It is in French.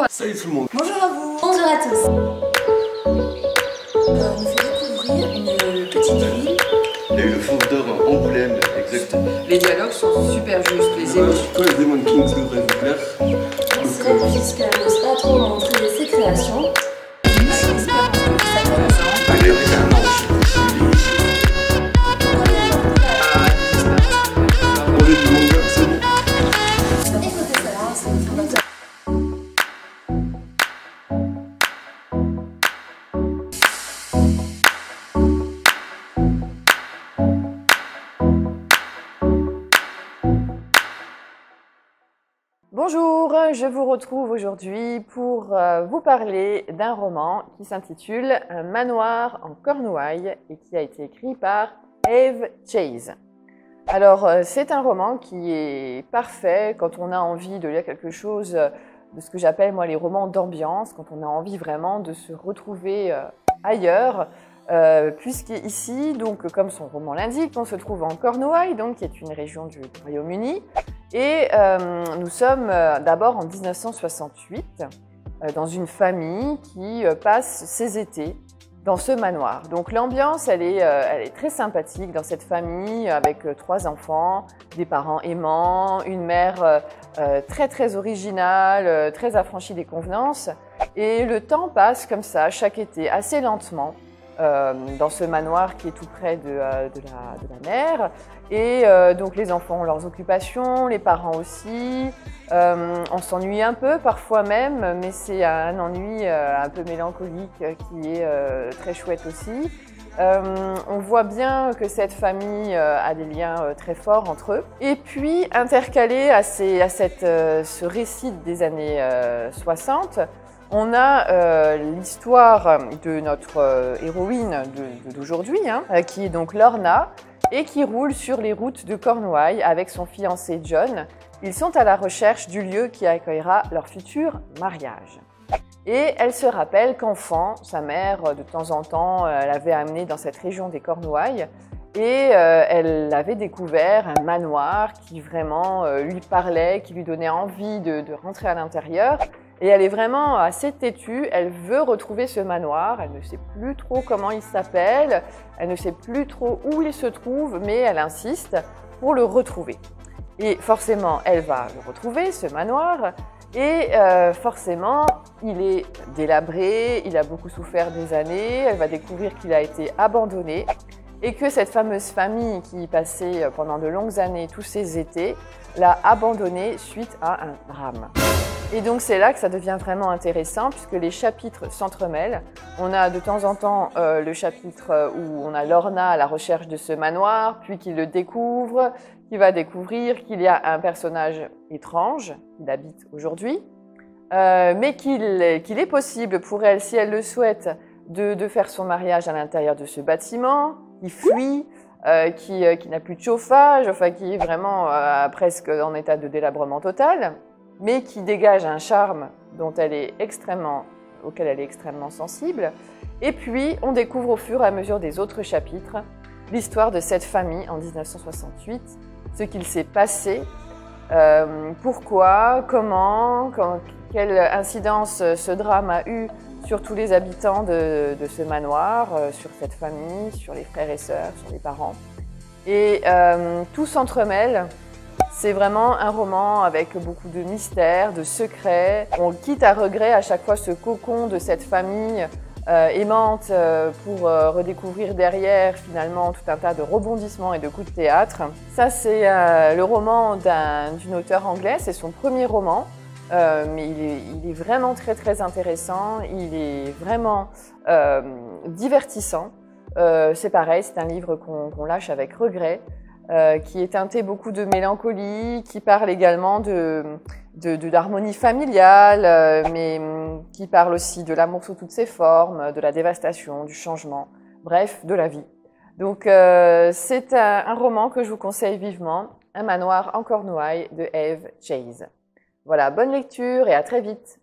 Bonjour. Salut tout le monde. Bonjour à vous. Bonjour à tous. On nous fait découvrir une petite ville. Il y a eu le Fauve d'Or à Angoulême, exactement. Les dialogues sont super justes, les émotions. Toi, les Demon Kings devraient vous plaire. C'est vrai puisqu'elle n'ose pas trop montrer ses créations. D'ailleurs, c'est un ange. On est du manga, c'est bon. Écoutez ça là, c'est une photo. Bonjour, je vous retrouve aujourd'hui pour vous parler d'un roman qui s'intitule Un manoir en Cornouailles et qui a été écrit par Eve Chase. Alors, c'est un roman qui est parfait quand on a envie de lire quelque chose de ce que j'appelle moi les romans d'ambiance, quand on a envie vraiment de se retrouver ailleurs. Puisqu'ici, donc, comme son roman l'indique, on se trouve en Cornouailles, donc, qui est une région du Royaume-Uni. Et nous sommes d'abord en 1968 dans une famille qui passe ses étés dans ce manoir. Donc l'ambiance, elle est très sympathique dans cette famille avec 3 enfants, des parents aimants, une mère très originale, très affranchie des convenances. Et le temps passe comme ça, chaque été, assez lentement. Dans ce manoir qui est tout près de la mer. Et donc les enfants ont leurs occupations, les parents aussi. On s'ennuie un peu parfois même, mais c'est un ennui un peu mélancolique qui est très chouette aussi. On voit bien que cette famille a des liens très forts entre eux. Et puis, intercalé à ce récit des années 60, on a l'histoire de notre héroïne d'aujourd'hui, qui est donc Lorna, et qui roule sur les routes de Cornouailles avec son fiancé John. Ils sont à la recherche du lieu qui accueillera leur futur mariage. Et elle se rappelle qu'enfant, sa mère, de temps en temps, l'avait amenée dans cette région des Cornouailles et elle avait découvert un manoir qui vraiment lui parlait, qui lui donnait envie de rentrer à l'intérieur. Et elle est vraiment assez têtue, elle veut retrouver ce manoir, elle ne sait plus trop comment il s'appelle, elle ne sait plus trop où il se trouve, mais elle insiste pour le retrouver. Et forcément, elle va le retrouver, ce manoir, et forcément, il est délabré, il a beaucoup souffert des années, elle va découvrir qu'il a été abandonné, et que cette fameuse famille qui y passait pendant de longues années tous ses étés, l'a abandonné suite à un drame. Et donc c'est là que ça devient vraiment intéressant puisque les chapitres s'entremêlent. On a de temps en temps le chapitre où on a Lorna à la recherche de ce manoir, puis qu'il le découvre, qu'il va découvrir qu'il y a un personnage étrange qui l'habite aujourd'hui, mais qu'il est possible pour elle, si elle le souhaite, de faire son mariage à l'intérieur de ce bâtiment, qui fuit, qui n'a plus de chauffage, enfin qui est vraiment presque en état de délabrement total, mais qui dégage un charme auquel elle est extrêmement sensible. Et puis, on découvre au fur et à mesure des autres chapitres l'histoire de cette famille en 1968, ce qu'il s'est passé, pourquoi, comment, quelle incidence ce drame a eu sur tous les habitants de ce manoir, sur cette famille, sur les frères et sœurs, sur les parents. Et tout s'entremêle. C'est vraiment un roman avec beaucoup de mystères, de secrets. On quitte à regret à chaque fois ce cocon de cette famille aimante pour redécouvrir derrière finalement tout un tas de rebondissements et de coups de théâtre. Ça, c'est le roman d'une auteure anglaise, c'est son premier roman. Mais il est vraiment très intéressant, il est vraiment divertissant. C'est pareil, c'est un livre qu'on lâche avec regret. Qui est teinté beaucoup de mélancolie, qui parle également d'harmonie familiale, mais qui parle aussi de l'amour sous toutes ses formes, de la dévastation, du changement, bref, de la vie. Donc c'est un roman que je vous conseille vivement, Un manoir en Cornouailles de Eve Chase. Voilà, bonne lecture et à très vite.